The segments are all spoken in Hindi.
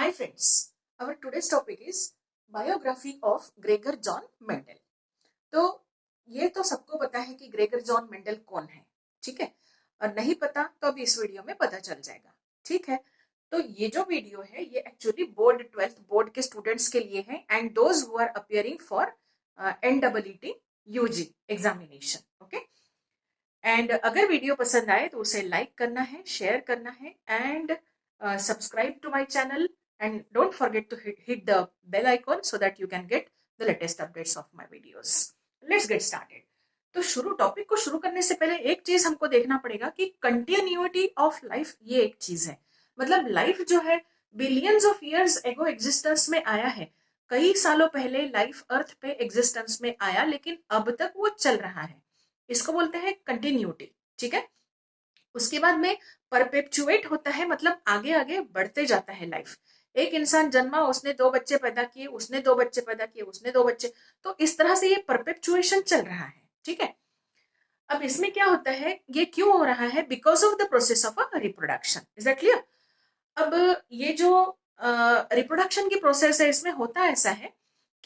Hi friends, our today's topic is biography of Gregor John Mendel. तो ये तो सबको पता है कि ग्रेगर जॉन मेंडल कौन है, ठीक है। और नहीं पता तो अभी इस वीडियो में पता चल जाएगा, ठीक है। तो ये जो वीडियो है ये एक्चुअली बोर्ड 12th बोर्ड के स्टूडेंट्स के लिए है and those who are appearing for NEET UG examination, okay. And अगर वीडियो पसंद आए तो उसे लाइक करना है, शेयर करना है and subscribe to my channel and don't forget to hit the bell icon so that you can get the latest updates of my videos. Let's get started. तो टॉपिक को शुरू करने से पहले एक चीज हमको देखना पड़ेगा कि कंटिन्यूटी ऑफ लाइफ ये एक चीज है। मतलब लाइफ जो है billions of years ago existence में आया है। कई सालों पहले लाइफ अर्थ पे एग्जिस्टेंस में आया लेकिन अब तक वो चल रहा है। इसको बोलते हैं कंटिन्यूटी, ठीक है। उसके बाद में परपेचुएट होता है, मतलब आगे आगे बढ़ते जाता है लाइफ। एक इंसान जन्मा, उसने 2 बच्चे पैदा किए, उसने 2 बच्चे पैदा किए, उसने 2 बच्चे, तो इस तरह से ये परपेचुएशन चल रहा है, ठीक है। अब इसमें क्या होता है, ये क्यों हो रहा है? Because of the process of a reproduction. Is that clear? अब ये जो रिप्रोडक्शन की प्रोसेस है इसमें होता ऐसा है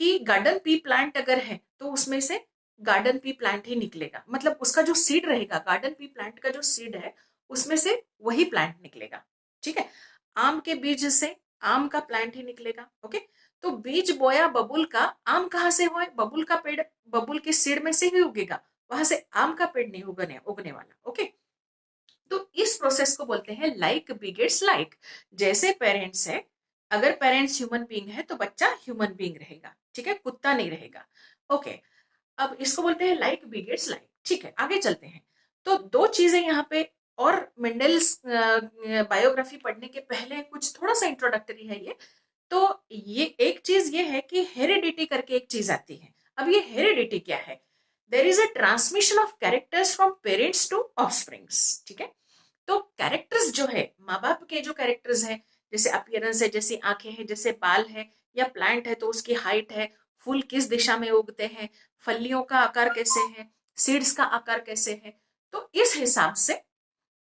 कि गार्डन पी प्लांट अगर है तो उसमें से गार्डन पी प्लांट ही निकलेगा। मतलब उसका जो सीड रहेगा, गार्डन पी प्लांट का जो सीड है उसमें से वही प्लांट निकलेगा, ठीक है। आम के बीज से आम का प्लांट ही निकलेगा, ओके। तो बीज बोया बबुल का, आम कहाँ से हुआ? बबुल का पेड़ बबुल के सीड में से ही उगेगा, वहां से आम का पेड़ नहीं उगने उगने वाला, ओके। तो इस प्रोसेस को बोलते हैं लाइक बिगेट्स लाइक। जैसे पेरेंट्स है, अगर पेरेंट्स ह्यूमन बीइंग है तो बच्चा ह्यूमन बीइंग रहेगा, ठीक है, कुत्ता नहीं रहेगा, ओके। अब इसको बोलते हैं लाइक बिगेट्स लाइक, ठीक है। आगे चलते हैं। तो 2 चीजें यहाँ पे और मेंडल्स बायोग्राफी पढ़ने के पहले कुछ थोड़ा सा इंट्रोडक्टरी है ये। तो ये एक चीज ये है कि हेरिडिटी करके एक चीज आती है। अब ये हेरिडिटी क्या है? There is a transmission of characters from parents to offsprings, ठीक है। तो कैरेक्टर्स जो है, माँ बाप के जो कैरेक्टर्स है, जैसे अपियरेंस है, जैसी आंखें हैं, जैसे बाल है, या प्लांट है तो उसकी हाइट है, फूल किस दिशा में उगते हैं, फलियों का आकार कैसे है, सीड्स का आकार कैसे है, तो इस हिसाब से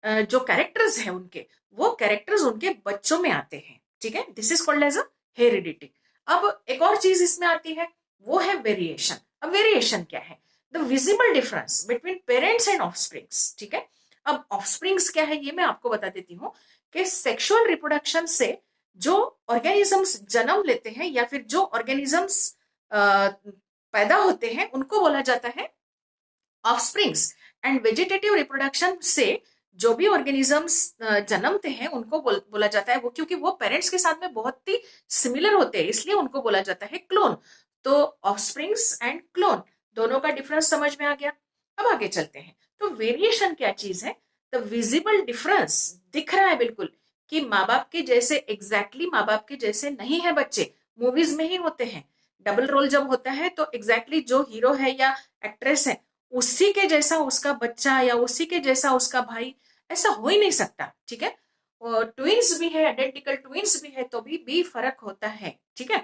जो कैरेक्टर्स है उनके, वो कैरेक्टर्स उनके बच्चों में आते हैं, ठीक है। This is called as a heredity. अब एक और चीज इसमें आती है, वो है वेरिएशन। अब वेरिएशन क्या है? The visible difference between parents and offsprings, ठीक है। अब ऑफस्प्रिंग्स क्या है ये मैं आपको बता देती हूँ कि सेक्सुअल रिप्रोडक्शन से जो ऑर्गेनिजम्स जन्म लेते हैं या फिर जो ऑर्गेनिजम्स पैदा होते हैं उनको बोला जाता है ऑफस्प्रिंग्स। एंड वेजिटेटिव रिप्रोडक्शन से जो भी ऑर्गेनिजम्स जन्मते हैं उनको बोला जाता है, वो क्योंकि वो पेरेंट्स के साथ में बहुत ही सिमिलर होते हैं इसलिए उनको बोला जाता है क्लोन। तो ऑफस्प्रिंग्स एंड क्लोन दोनों का डिफरेंस समझ में आ गया। अब आगे चलते हैं। तो वेरिएशन क्या चीज है? द विजिबल डिफरेंस, दिख रहा है बिल्कुल कि माँ बाप के जैसे, एग्जैक्टली माँ बाप के जैसे नहीं है बच्चे, मूवीज में ही होते हैं। डबल रोल जब होता है तो एग्जैक्टली जो हीरो है या एक्ट्रेस है उसी के जैसा उसका बच्चा या उसी के जैसा उसका भाई, ऐसा हो ही नहीं सकता, ठीक है। और ट्विंस भी है, आइडेंटिकल ट्विंस भी है तो भी फर्क होता है, ठीक है।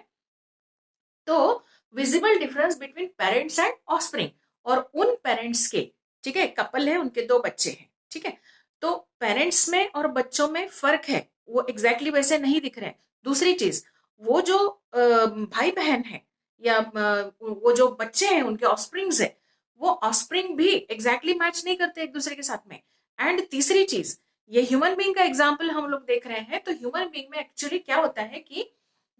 तो visible difference between parents and offspring, और उन पेरेंट्स के, ठीक है, कपल है, उनके 2 बच्चे हैं, ठीक है। तो पेरेंट्स में और बच्चों में फर्क है, वो एग्जैक्टली वैसे नहीं दिख रहे हैं। दूसरी चीज, वो जो भाई बहन है या वो जो बच्चे हैं उनके ऑफस्प्रिंग्स है, वो ऑफस्प्रिंग भी एग्जैक्टली मैच नहीं करते एक दूसरे के साथ में। एंड तीसरी चीज, ये ह्यूमन बीइंग का एग्जाम्पल हम लोग देख रहे हैं, तो ह्यूमन बीइंग में एक्चुअली क्या होता है कि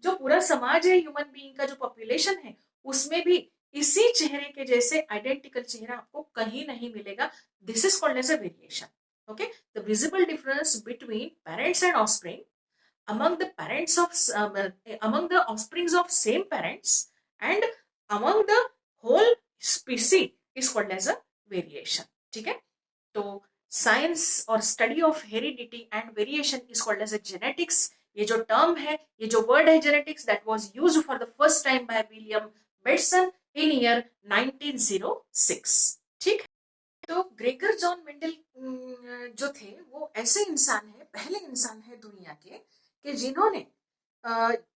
जो पूरा समाज है, ह्यूमन बीइंग का जो पॉपुलेशन है, उसमें भी इसी चेहरे के जैसे आइडेंटिकल चेहरा आपको कहीं नहीं मिलेगा। This is called as a variation, okay. The visible difference between parents and offspring among the parents of among the offsprings of same parents and among the whole species is called as a variation, ठीक है। तो साइंस और study of heredity and variation is called as a genetics. ये जो टर्म है, ये जो वर्ड है genetics, that was used for the first time by William Bateson in year 1906, ठीक। तो ग्रेगर जॉन मेंडल जो थे वो ऐसे इंसान है, पहले इंसान है दुनिया के कि जिन्होंने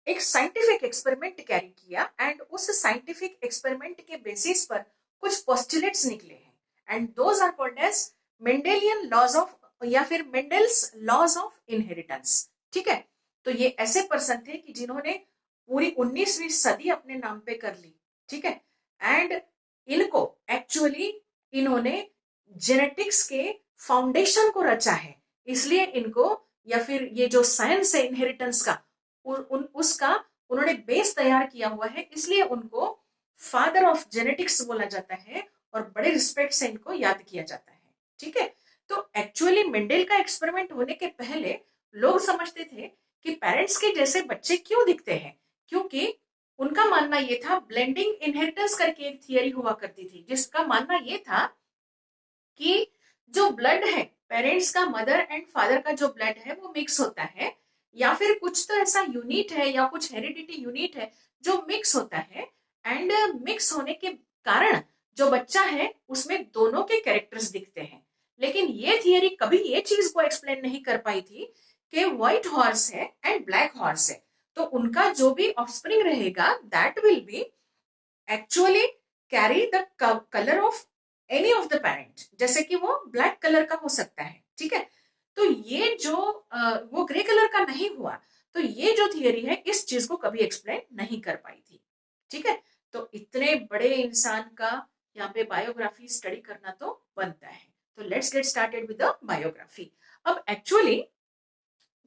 एक साइंटिफिक एक्सपेरिमेंट कैरी किया एंड उस साइंटिफिक एक्सपेरिमेंट के बेसिस पर कुछ पोस्टुलेट्स निकले हैं and those are called as Mendelian laws of, या फिर मेंडल्स लॉज ऑफ इनहेरिटेंस, ठीक है। तो ये ऐसे पर्सन थे कि जिन्होंने पूरी 19वीं सदी अपने नाम पे कर ली, ठीक है। एंड इनको एक्चुअली इन्होंने जेनेटिक्स के फाउंडेशन को रचा है, इसलिए इनको, या फिर ये जो साइंस है इनहेरिटेंस का, उसका उन्होंने बेस तैयार किया हुआ है, इसलिए उनको फादर ऑफ जेनेटिक्स बोला जाता है और बड़े रिस्पेक्ट से इनको याद किया जाता है, ठीक है। तो एक्चुअली मेंडल का एक्सपेरिमेंट होने के पहले लोग समझते थे कि पेरेंट्स के जैसे बच्चे क्यों दिखते हैं, क्योंकि उनका मानना यह था, ब्लेंडिंग इनहेरिटेंस करके एक थियरी हुआ करती थी, जिसका मानना यह था कि जो ब्लड है पेरेंट्स का, मदर एंड फादर का जो ब्लड है वो मिक्स होता है, या फिर कुछ तो ऐसा यूनिट है या कुछ हेरिडिटी यूनिट है जो मिक्स होता है, एंड मिक्स होने के कारण जो बच्चा है उसमें दोनों के कैरेक्टर्स दिखते हैं। लेकिन ये थियरी कभी ये चीज को एक्सप्लेन नहीं कर पाई थी कि व्हाइट हॉर्स है एंड ब्लैक हॉर्स है, तो उनका जो भी ऑफस्प्रिंग रहेगा that will be actually carry the colour of any of the parent, जैसे कि वो ब्लैक कलर का हो सकता है, ठीक है। तो ये जो वो ग्रे कलर का नहीं हुआ, तो ये जो थियरी है इस चीज को कभी एक्सप्लेन नहीं कर पाई थी, ठीक है। तो इतने बड़े इंसान का यहाँ पे बायोग्राफी स्टडी करना तो बनता है। तो let's get started with the biography. अब एक्चुअली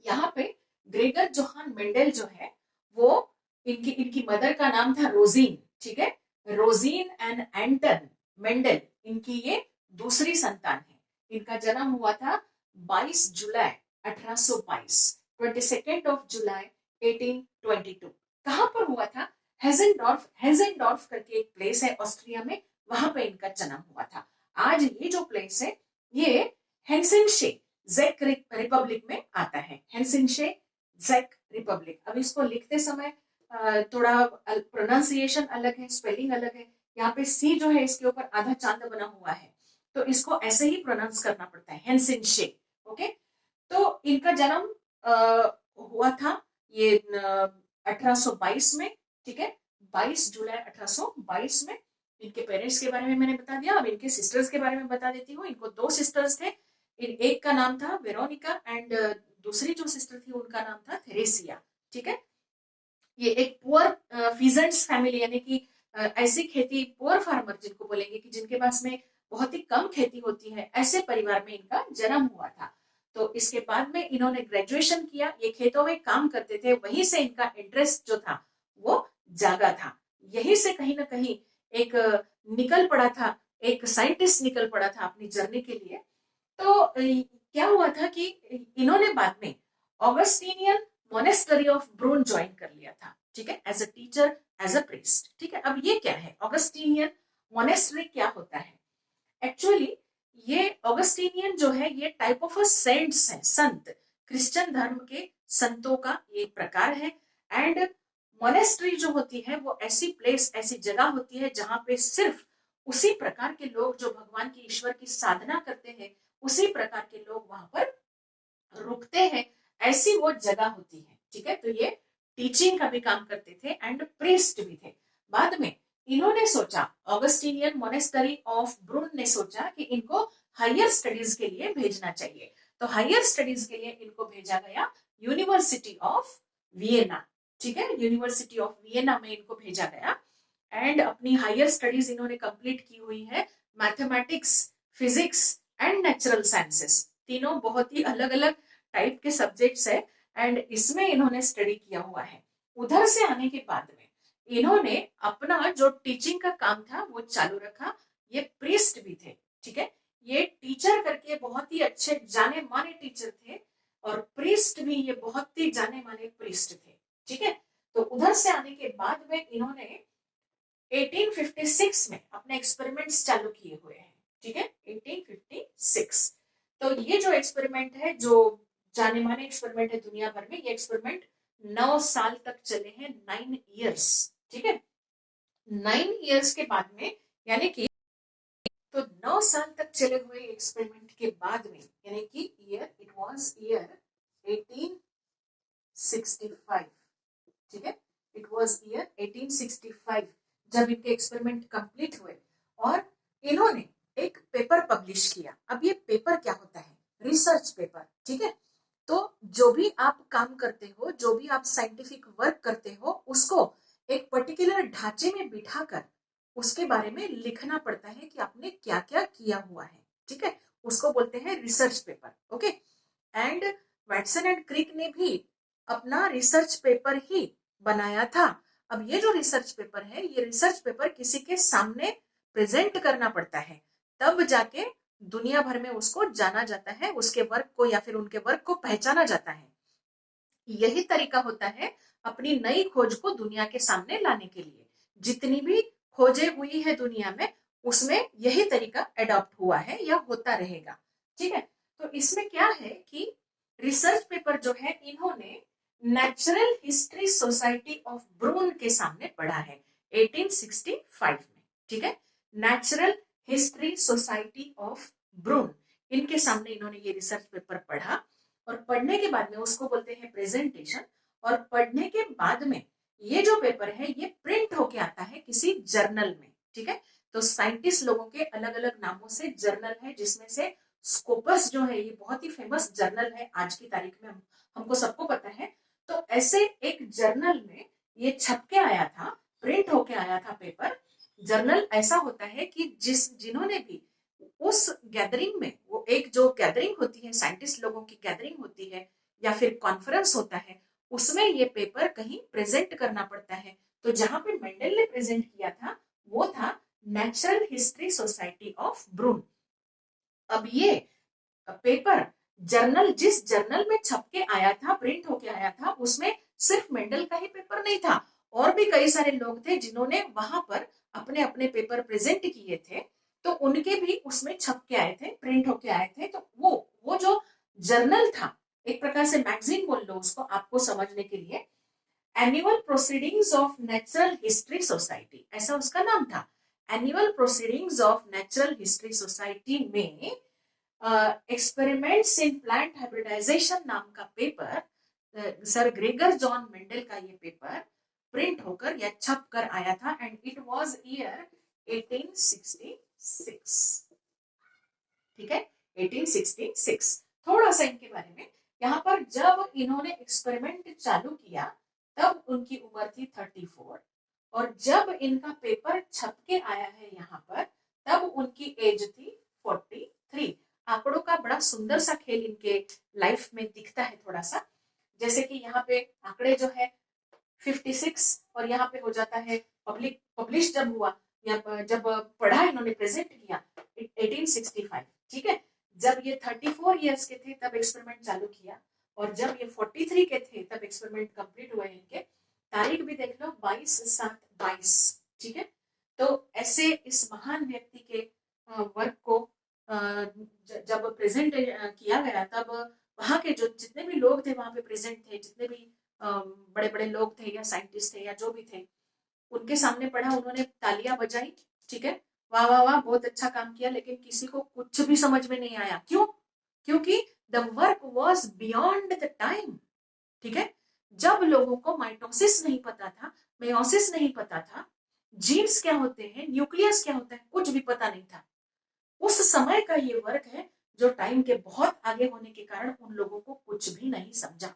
यहाँ पे ग्रेगर जोहान मेंडल जो है वो, इनकी इनकी मदर का नाम था रोजीन, ठीक है। रोजीन एंड एंटन मेंडल, इनकी ये दूसरी संतान है। इनका जन्म हुआ था 22 जुलाई 1822, 22 जुलाई 1822। कहां पर हुआ था? हेजेंडॉर्फ करके एक प्लेस है ऑस्ट्रिया में, वहां पे इनका जन्म हुआ था। आज ये जो प्लेस है ये हेंसेनशे जैक रिपब्लिक में आता है, हेंसेनशे जैक रिपब्लिक। अब इसको लिखते समय थोड़ा प्रोनाउंसिएशन अलग है, स्पेलिंग अलग है। यहाँ पे सी जो है इसके ऊपर आधा चांद बना हुआ है, तो इसको ऐसे ही प्रोनाउंस करना पड़ता है, हेंसेनशे। ओके, तो इनका जन्म हुआ था ये 1822 में, ठीक है, 22 जुलाई 1822 में। इनके पेरेंट्स के बारे में मैंने बता दिया, अब इनके सिस्टर्स के बारे में बता देती हूँ। इनको 2 सिस्टर्स थे, एक का नाम था वेरोनिका एंड दूसरी जो सिस्टर थी उनका नाम था थेरेसिया, ठीक है। ये एक पुअर फीजेंट्स फैमिली, यानी कि ऐसी खेती, पुअर फार्मर जिनको बोलेंगे कि जिनके पास में बहुत ही कम खेती होती है, ऐसे परिवार में इनका जन्म हुआ था। तो इसके बाद में इन्होंने ग्रेजुएशन किया, ये खेतों में काम करते थे, वहीं से इनका इंटरेस्ट जो था वो जागा था। यहीं से कहीं ना कहीं एक निकल पड़ा था, एक साइंटिस्ट निकल पड़ा था अपनी जर्नी के लिए। तो क्या हुआ था कि इन्होंने बाद में Augustinian monastery of Brunn join कर लिया था, ठीक है, as a teacher, as a priest, ठीक है। अब ये क्या है ऑगस्टीनियन मोनेस्टरी, क्या होता है? एक्चुअली ये ऑगस्टीनियन जो है ये टाइप ऑफ अ सेंट्स है, संत, क्रिश्चियन धर्म के संतों का ये प्रकार है। एंड मोनेस्ट्री जो होती है वो ऐसी प्लेस, ऐसी जगह होती है जहां पे सिर्फ उसी प्रकार के लोग जो भगवान की, ईश्वर की साधना करते हैं, उसी प्रकार के लोग वहां पर रुकते हैं, ऐसी वो जगह होती है, ठीक है। तो ये टीचिंग का भी काम करते थे एंड प्रीस्ट भी थे। बाद में इन्होंने सोचा, ऑगस्टीनियन मोनेस्टरी ऑफ ब्रून ने सोचा कि इनको हायर स्टडीज के लिए भेजना चाहिए। तो हायर स्टडीज के लिए इनको भेजा गया यूनिवर्सिटी ऑफ वियना, ठीक है, यूनिवर्सिटी ऑफ वियना में इनको भेजा गया। एंड अपनी हायर स्टडीज इन्होंने कंप्लीट की हुई है, mathematics, physics and natural sciences, तीनों बहुत ही अलग अलग टाइप के सब्जेक्ट्स है, एंड इसमें इन्होंने स्टडी किया हुआ है। उधर से आने के बाद में इन्होंने अपना जो टीचिंग का काम था वो चालू रखा। ये प्रीस्ट भी थे, ठीक है, ये टीचर करके बहुत ही अच्छे जाने माने टीचर थे, और प्रीस्ट भी ये बहुत ही जाने माने प्रीस्ट थे, ठीक है। तो उधर से आने के बाद में इन्होंने 1856 में अपने एक्सपेरिमेंट्स चालू किए हुए हैं, ठीक है, 1856। तो ये जो एक्सपेरिमेंट है, जो जाने माने एक्सपेरिमेंट है दुनिया भर में, ये एक्सपेरिमेंट 9 साल तक चले हैं, 9 इयर्स, ठीक है। 9 इयर्स के बाद में, यानी कि तो 9 साल तक चले हुए एक्सपेरिमेंट के बाद में, यानी कि इट वाज ईयर 1865, ठीक है, इट वाज ईयर 1865 जब इनके एक्सपेरिमेंट कंप्लीट हुए, और इन्होंने एक पेपर पब्लिश किया। अब ये पेपर क्या होता है? रिसर्च पेपर, ठीक है। तो जो भी आप काम करते हो, जो भी आप साइंटिफिक वर्क करते हो, उसको एक पर्टिकुलर ढांचे में बिठाकर उसके बारे में लिखना पड़ता है कि आपने क्या क्या किया हुआ है। ठीक है, उसको बोलते हैं research paper. Okay, and Watson and Crick ने भी अपना रिसर्च पेपर ही बनाया था। अब ये जो रिसर्च पेपर है, ये रिसर्च पेपर किसी के सामने प्रेजेंट करना पड़ता है, तब जाके दुनिया भर में उसको जाना जाता है, उसके वर्क को या फिर उनके वर्क को पहचाना जाता है। यही तरीका होता है अपनी नई खोज को दुनिया के सामने लाने के लिए। जितनी भी खोजें हुई है दुनिया में, उसमें यही तरीका एडॉप्ट हुआ है या होता रहेगा। ठीक है, तो इसमें क्या है कि रिसर्च पेपर जो है इन्होंने natural history society of Brunn के सामने पढ़ा है 1865 में। ठीक है, नेचुरल हिस्ट्री सोसाइटी ऑफ ब्रून, इनके सामने इन्होंने ये रिसर्च पेपर पढ़ा, और पढ़ने के बाद में उसको बोलते हैं प्रेजेंटेशन। और पढ़ने के बाद में ये जो पेपर है ये प्रिंट होके आता है किसी जर्नल में। ठीक है, तो साइंटिस्ट लोगों के अलग अलग नामों से जर्नल है, जिसमें से स्कोपस जो है ये बहुत ही फेमस जर्नल है आज की तारीख में, हमको सबको पता है। तो ऐसे एक जर्नल में ये छप के आया था, प्रिंट होके आया था पेपर। जर्नल ऐसा होता है कि जिन्होंने भी उस गैदरिंग में, वो एक जो गैदरिंग होती है, साइंटिस्ट लोगों की गैदरिंग होती है या फिर कॉन्फ्रेंस होता है, उसमें ये पेपर कहीं प्रेजेंट करना पड़ता है। तो जहां पे मेंडल ने प्रेजेंट किया था वो था नेचुरल हिस्ट्री सोसाइटी ऑफ ब्रून। अब ये पेपर जर्नल, जिस जर्नल में छप के आया था, प्रिंट होके आया था, उसमें सिर्फ मेंडल का ही पेपर नहीं था, और भी कई सारे लोग थे जिन्होंने वहां पर अपने अपने पेपर प्रेजेंट किए थे। तो उनके भी उसमें छप के आए थे, प्रिंट होके आए थे। तो वो जो जर्नल था, एक प्रकार से मैगजीन बोल लो उसको आपको समझने के लिए, annual proceedings of natural history society, ऐसा उसका नाम था। Annual proceedings of natural history society में एक्सपेरिमेंट्स इन प्लांट हाइब्रिडाइजेशन नाम का paper, sir Gregor John Mendel का ये पेपर प्रिंट होकर या छप कर आया था, एंड इट वाज ईयर 1866। ठीक है, 1866। थोड़ा सा इनके बारे में, यहाँ पर जब इन्होंने एक्सपेरिमेंट चालू किया तब उनकी उम्र थी 34, और जब इनका पेपर छप के आया है यहाँ पर तब उनकी एज थी 43। आंकड़ों का बड़ा सुंदर सा खेल इनके लाइफ में दिखता है थोड़ा सा, जैसे कि यहाँ पे आंकड़े जो है 56, और यहाँ पे हो जाता है पब्लिश जब हुआ या जब पढ़ा इन्होंने प्रेजेंट किया 1865। ठीक है, जब ये 34 इयर्स के थे तब एक्सपेरिमेंट चालू किया, और जब ये 43 के थे तब एक्सपेरिमेंट कंप्लीट हुए इनके। तारीख भी देख लो 22/7/22। ठीक है, तो ऐसे इस महान व्यक्ति के वर्क को जब प्रेजेंट किया गया, तब वहां के जो जितने भी लोग थे वहां पे प्रेजेंट थे, जितने भी बड़े बड़े लोग थे या साइंटिस्ट थे या जो भी थे, उनके सामने पढ़ा, उन्होंने तालियां बजाई। ठीक है, वाह वाह वाह, बहुत अच्छा काम किया। लेकिन किसी को कुछ भी समझ में नहीं आया। क्यों? क्योंकि the work was beyond the time. ठीक है, जब लोगों को माइटोसिस नहीं पता था, मेयोसिस नहीं पता था, जीन्स क्या होते हैं, न्यूक्लियस क्या होता है, कुछ भी पता नहीं था, उस समय का ये वर्क है जो टाइम के बहुत आगे होने के कारण उन लोगों को कुछ भी नहीं समझा।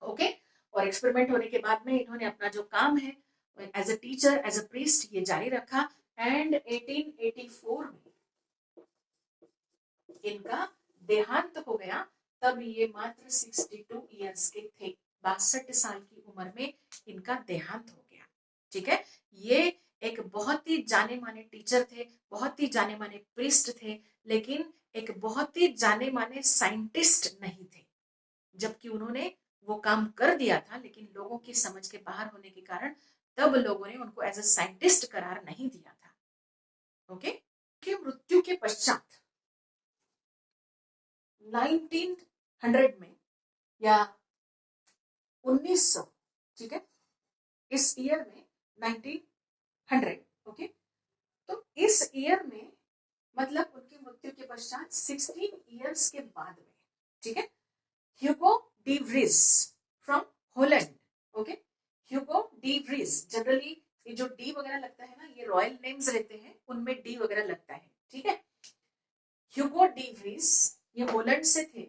ओके, और एक्सपेरिमेंट होने के बाद में इन्होंने अपना जो काम है as a teacher, as a priest, ये जारी रखा, एंड 1884 में इनका देहांत हो गया। तब ये मात्र 62 इयर्स के थे, 62 साल की उम्र में इनका देहांत हो गया। ठीक है, ये एक बहुत ही जाने माने टीचर थे, बहुत ही जाने माने प्रीस्ट थे, लेकिन एक बहुत ही जाने माने साइंटिस्ट नहीं थे। जबकि उन्होंने वो काम कर दिया था, लेकिन लोगों की समझ के बाहर होने के कारण तब लोगों ने उनको एज अ साइंटिस्ट करार नहीं दिया था। ओके, के मृत्यु के पश्चात 1900 में या 1900, ठीक है, इस ईयर में 1900, ओके, तो इस ईयर में मतलब उनकी मृत्यु के पश्चात 16 इयर्स के बाद में, ठीक है, Hugo de Vries from Holland. Okay, Hugo de Vries, generally ये जो डी वगैरह लगता है ना, ये रॉयल नेम्स रहते हैं, उनमें डी वगैरह लगता है। ठीक है, ह्यूगो डी व्रीज ये हॉलैंड से थे,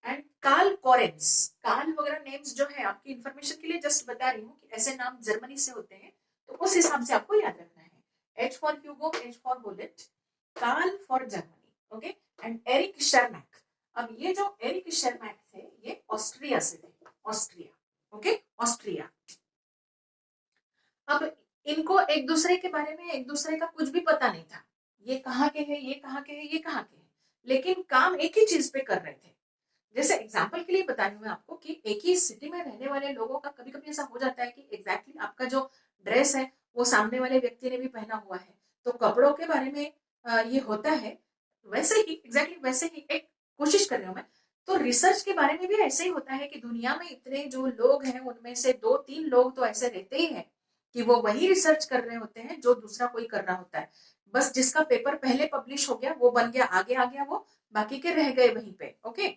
एंड कार्ल कोरेंस। कार्ल वगैरह नेम्स जो है आपकी इंफॉर्मेशन के लिए जस्ट बता रही हूँ कि ऐसे नाम जर्मनी से होते हैं, तो उस हिसाब से आपको याद रखना है। H for Hugo, H for bullet, Carl for Germany, okay. And Eric Tschermak. अब ये जो एरिक शर्मैक थे ये ऑस्ट्रिया से थे, ऑस्ट्रिया, ओके, ऑस्ट्रिया। अब इनको एक दूसरे के बारे में एक दूसरे का कुछ भी पता नहीं था, ये कहाँ के हैं, ये कहाँ के हैं, ये कहाँ के हैं, लेकिन काम एक ही चीज पे कर रहे थे। जैसे एग्जाम्पल के लिए बता रही हूँ मैं आपको कि एक ही सिटी में रहने वाले लोगों का कभी कभी ऐसा हो जाता है कि एग्जैक्टली आपका जो ड्रेस है वो सामने वाले व्यक्ति ने भी पहना हुआ है, तो कपड़ों के बारे में ये होता है। वैसे ही एग्जैक्टली वैसे ही एक कोशिश कर रही हूँ मैं, तो रिसर्च के बारे में भी ऐसे ही होता है कि दुनिया में इतने जो लोग हैं उनमें से 2-3 लोग तो ऐसे रहते ही हैं कि वो वही रिसर्च कर रहे होते हैं जो दूसरा कोई कर रहा होता है। बस जिसका पेपर पहले पब्लिश हो गया वो बन गया, आगे आ गया वो, बाकी के रह गए वहीं पे, ओके।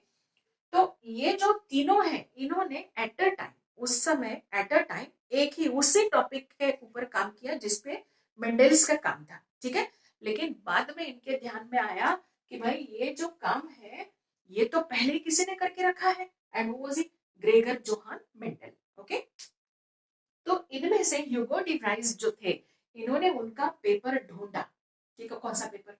तो ये जो तीनों हैं इन्होंने एट अ टाइम, उस समय एट अ टाइम एक ही उसी टॉपिक के ऊपर काम किया जिसपे मेंडल्स का काम था, ठीक है। लेकिन बाद में इनके ध्यान में आया कि भाई ये जो काम है ये तो पहले ही किसी ने करके रखा है, एंड वो was Gregor Johan Mendel, okay. तो इनमें से ह्यूगो डी व्राइस जो थे इन्होंने उनका पेपर ढूंढा, ठीक है। कौन सा पेपर?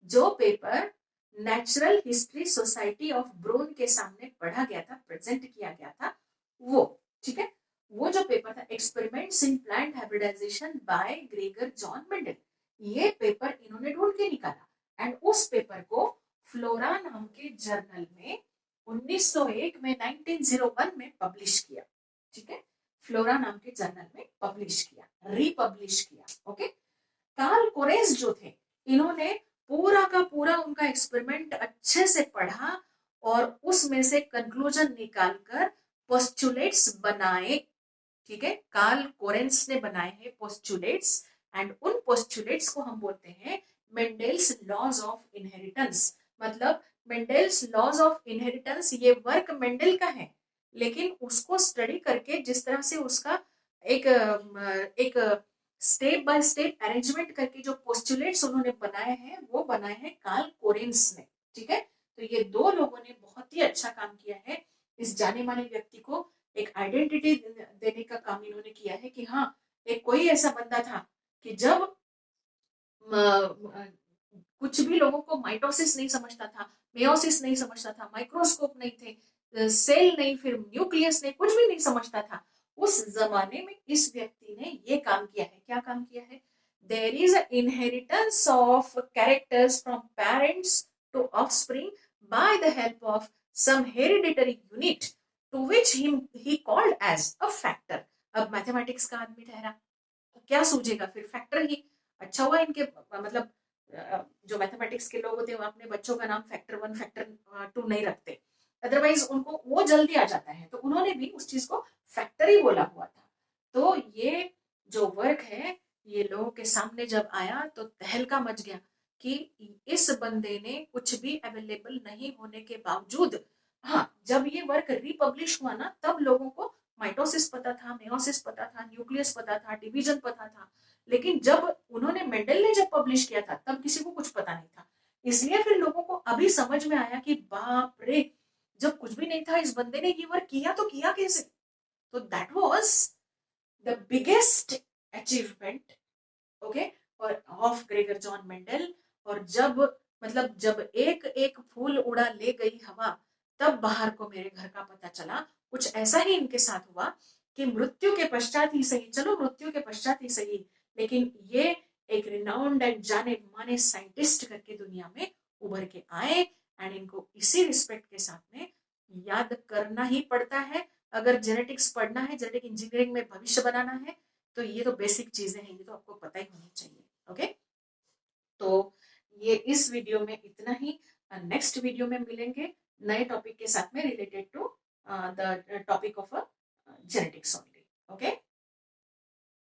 जो paper natural history society of Brunn के सामने पढ़ा गया था, प्रेजेंट किया गया था, वो, ठीक है। वो जो पेपर था experiments in plant hybridization by Gregor John Mendel, ये पेपर इन्होंने ढूंढ के निकाला एंड उस पेपर को फ्लोरा नाम के जर्नल में 1901 में 1901 में पब्लिश किया, ठीक है। फ्लोरा नाम के जर्नल में पब्लिश किया, रीपब्लिश किया, ओके। कार्ल कोरेंस जो थे इन्होंने पूरा का पूरा उनका एक्सपेरिमेंट अच्छे से पढ़ा और उसमें से कंक्लूजन निकालकर पोस्टुलेट्स बनाए, ठीक है। कार्ल कोरेंस ने बनाए हैं पोस्टुलेट्स एंड उन पोस्टुलेट्स को हम बोलते हैं मेंडल्स लॉज ऑफ इनहेरिटेंस। मतलब मेंडल्स लॉज ऑफ इनहेरिटेंस ये वर्क मेंडल का है, लेकिन उसको स्टडी करके जिस तरह से उसका एक स्टेप बाय स्टेप अरेंजमेंट करके जो पोस्टुलेट्स उन्होंने बनाए हैं वो बनाए हैं कार्ल कोरेंस ने, ठीक है। तो ये दो लोगों ने बहुत ही अच्छा काम किया है, इस जाने माने व्यक्ति को एक आइडेंटिटी देने का काम इन्होंने किया है कि हाँ एक कोई ऐसा बंदा था कि जब कुछ भी लोगों को माइटोसिस नहीं समझता था, मेयोसिस नहीं समझता था, माइक्रोस्कोप नहीं थे, सेल नहीं, फिर न्यूक्लियस नहीं, कुछ भी नहीं समझता था, उस जमाने में इस व्यक्ति ने ये काम किया है। क्या काम किया है? There is a inheritance of characters from parents to offspring by the help of some hereditary unit to which he called as a factor। अब मैथमेटिक्स का आदमी ठहरा तो क्या सूझेगा फिर? फैक्टर ही। अच्छा हुआ इनके मतलब जो मैथमेटिक्स के लोग होते हैं वो अपने बच्चों का नाम फैक्टर 1 फैक्टर 2 नहीं रखते, अदरवाइज उनको वो जल्दी आ जाता है, तो उन्होंने भी उस चीज को फैक्टर ही बोला हुआ था। तो ये जो वर्क है ये लोगों के सामने जब आया तो तहलका मच गया कि इस बंदे ने कुछ भी अवेलेबल नहीं होने के बावजूद, हाँ जब ये वर्क रिपब्लिश हुआ ना तब लोगों को माइटोसिस पता था, मेयोसिस पता था, न्यूक्लियस पता था, डिवीजन पता था, लेकिन जब उन्होंने मेंडल ने जब पब्लिश किया था तब किसी को कुछ पता नहीं था। इसलिए फिर लोगों को अभी समझ में आया कि बाप रे, जब कुछ भी नहीं था इस बंदे ने ये वर्क किया तो किया कैसे। तो that was the biggest achievement, okay, और ऑफ ग्रेगर जॉन मेंडल। और जब मतलब जब एक एक फूल उड़ा ले गई हवा तब बाहर को मेरे घर का पता चला। कुछ ऐसा ही इनके साथ हुआ कि मृत्यु के पश्चात ही सही, चलो मृत्यु के पश्चात ही सही, लेकिन ये एक रिनाउंड एंड जाने माने साइंटिस्ट करके दुनिया में उभर के आए एंड इनको इसी रिस्पेक्ट के साथ में याद करना ही पड़ता है। अगर जेनेटिक्स पढ़ना है, जेनेटिक इंजीनियरिंग में भविष्य बनाना है, तो ये तो बेसिक चीजें हैं, ये तो आपको पता ही होनी चाहिए, ओके। तो ये इस वीडियो में इतना ही। नेक्स्ट वीडियो में मिलेंगे नए टॉपिक के साथ में related to the topic of genetics only, okay.